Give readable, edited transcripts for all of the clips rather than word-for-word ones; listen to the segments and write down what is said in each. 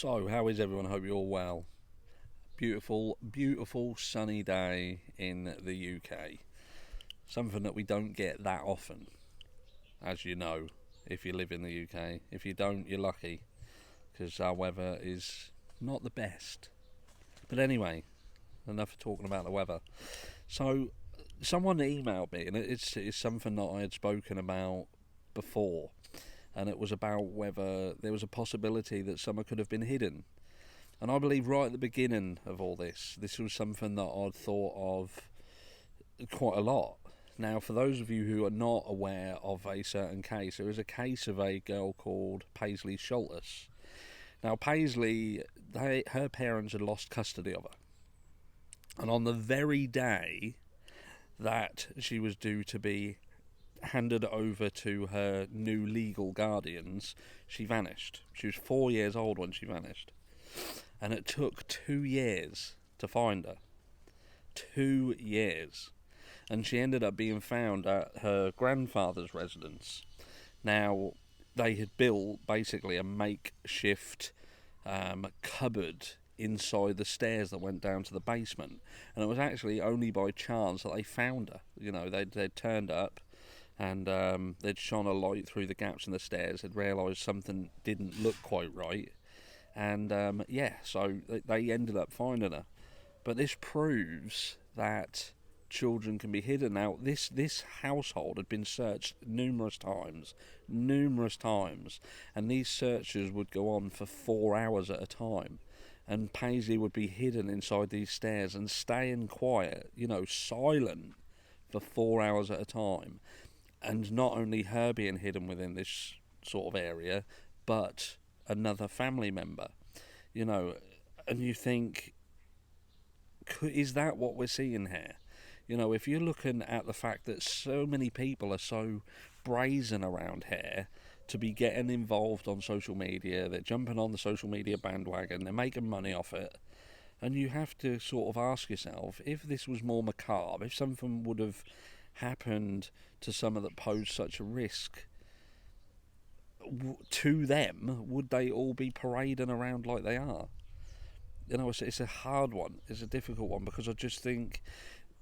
So, how is everyone? I hope you're all well. Beautiful, beautiful sunny day in the UK. Something that we don't get that often, as you know, if you live in the UK. If you don't, you're lucky, because our weather is not the best. But anyway, enough of talking about the weather. So, someone emailed me, and it's something that I had spoken about before, and it was about whether there was a possibility that summer could have been hidden. And I believe right at the beginning of all this was something that I'd thought of quite a lot. Now, for those of you who are not aware of a certain case, there is a case of a girl called Paisley Schultes. Now, Paisley, her parents had lost custody of her. And on the very day that she was due to be handed over to her new legal guardians, she vanished. She was 4 years old when she vanished. And it took 2 years to find her. 2 years. And she ended up being found at her grandfather's residence. Now, they had built basically a makeshift cupboard inside the stairs that went down to the basement. And it was actually only by chance that they found her. You know, they'd turned up and they'd shone a light through the gaps in the stairs. They'd realised something didn't look quite right. And so they ended up finding her. But this proves that children can be hidden. Now, this household had been searched numerous times, and these searches would go on for 4 hours at a time. And Paisley would be hidden inside these stairs and staying quiet, silent for 4 hours at a time. And not only her being hidden within this sort of area, but another family member, and you think, is that what we're seeing here? If you're looking at the fact that so many people are so brazen around here to be getting involved on social media, they're jumping on the social media bandwagon, they're making money off it, and you have to sort of ask yourself, if this was more macabre, if something would have happened to someone that posed such a risk to them, would they all be parading around like they are? It's a hard one. It's a difficult one, because I just think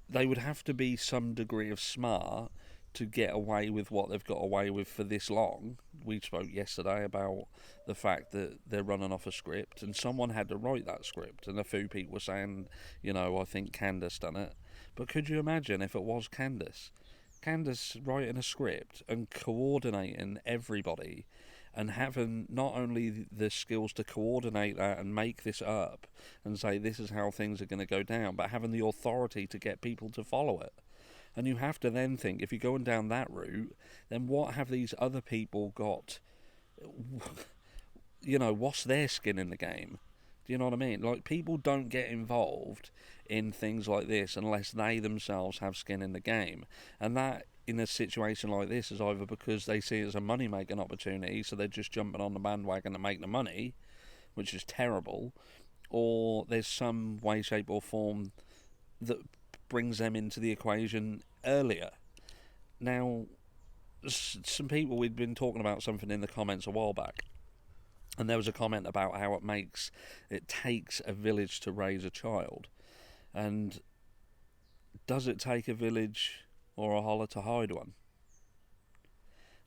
they would have to be some degree of smart to get away with what they've got away with for this long. We spoke yesterday about the fact that they're running off a script, and someone had to write that script, and a few people were saying, I think Candace done it. But could you imagine if it was Candace writing a script and coordinating everybody, and having not only the skills to coordinate that and make this up and say this is how things are going to go down, but having the authority to get people to follow it? And you have to then think, if you're going down that route, then what have these other people got? What's their skin in the game? Do you know what I mean? Like, people don't get involved in things like this unless they themselves have skin in the game. And that, in a situation like this, is either because they see it as a money-making opportunity, so they're just jumping on the bandwagon to make the money, which is terrible, or there's some way, shape or form that brings them into the equation earlier. Now, some people, we'd been talking about something in the comments a while back, and there was a comment about how it takes a village to raise a child. And does it take a village or a holler to hide one?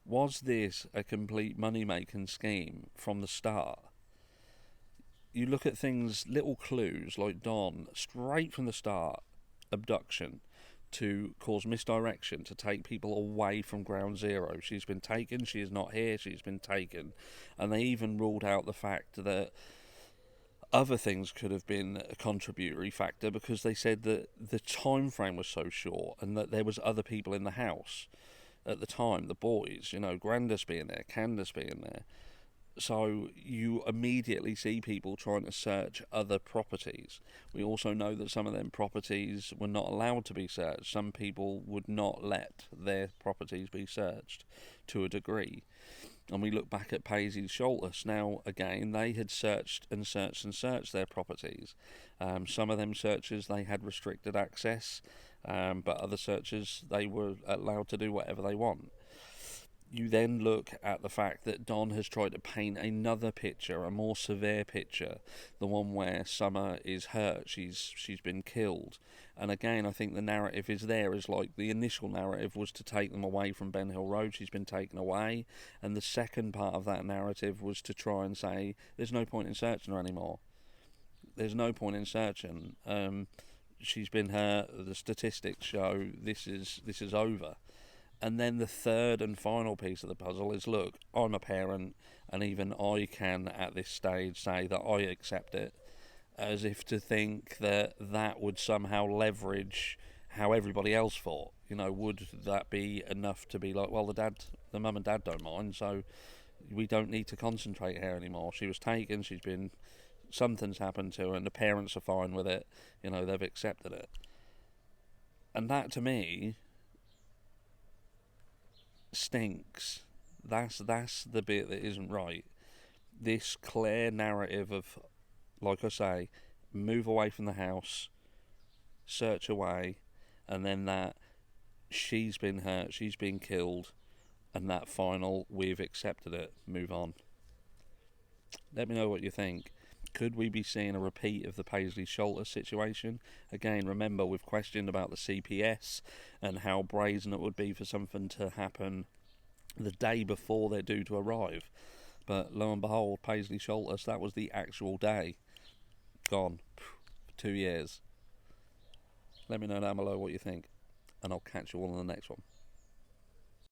Was this a complete money-making scheme from the start? You look at things, little clues like Dawn, straight from the start, abduction, to cause misdirection, to take people away from ground zero. She's been taken, she is not here, she's been taken. And they even ruled out the fact that other things could have been a contributory factor, because they said that the time frame was so short and that there was other people in the house at the time, the boys, Grandis being there, Candace being there. So you immediately see people trying to search other properties. We also know that some of them properties were not allowed to be searched. Some people would not let their properties be searched to a degree. And we look back at Paisley Schultes. Now, again, they had searched their properties. Some of them searches, they had restricted access, but other searches, they were allowed to do whatever they want. You then look at the fact that Don has tried to paint another picture, a more severe picture, the one where Summer is hurt, she's been killed. And again, I think the narrative is there as like the initial narrative was to take them away from Ben Hill Road. She's been taken away, and the second part of that narrative was to try and say there's no point in searching her anymore. There's no point in searching. She's been hurt. The statistics show this is over. And then the third and final piece of the puzzle is, look, I'm a parent, and even I can at this stage say that I accept it, as if to think that that would somehow leverage how everybody else thought. You know, would that be enough to be like, well, the mum and dad don't mind, so we don't need to concentrate here anymore. She was taken, something's happened to her, and the parents are fine with it. You know, they've accepted it. And that, to me, stinks. That's the bit that isn't right. This clear narrative of, like I say, move away from the house, search away, and then that she's been hurt, she's been killed, and that final, we've accepted it, move on. Let me know what you think. Could we be seeing a repeat of the Paisley Sholto situation? Again, remember, we've questioned about the CPS and how brazen it would be for something to happen the day before they're due to arrive. But lo and behold, Paisley Sholto, that was the actual day. Gone. For 2 years. Let me know down below what you think, and I'll catch you all in the next one.